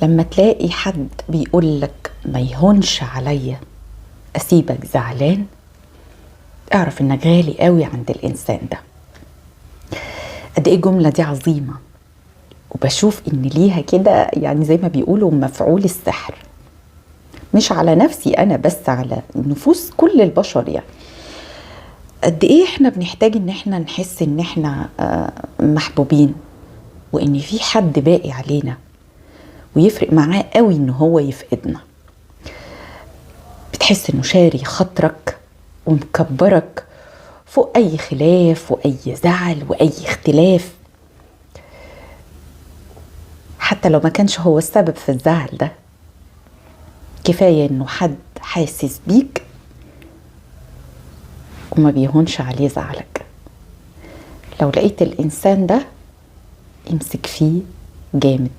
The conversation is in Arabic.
لما تلاقي حد بيقولك ما يهونش عليا أسيبك زعلان، اعرف إنك غالي قوي عند الإنسان ده. قد إيه الجملة دي عظيمة، وبشوف إن ليها كده يعني زي ما بيقولوا مفعول السحر، مش على نفسي أنا بس، على نفوس كل البشر. يعني قد إيه إحنا بنحتاج إن إحنا نحس إن إحنا محبوبين، وإن في حد باقي علينا، ويفرق معاه قوي إن هو يفقدنا. بتحس إنه شاري خاطرك ومكبرك فوق أي خلاف وأي زعل وأي اختلاف، حتى لو ما كانش هو السبب في الزعل ده. كفاية إنه حد حاسس بيك وما بيهونش عليه زعلك. لو لقيت الإنسان ده امسك فيه جامد،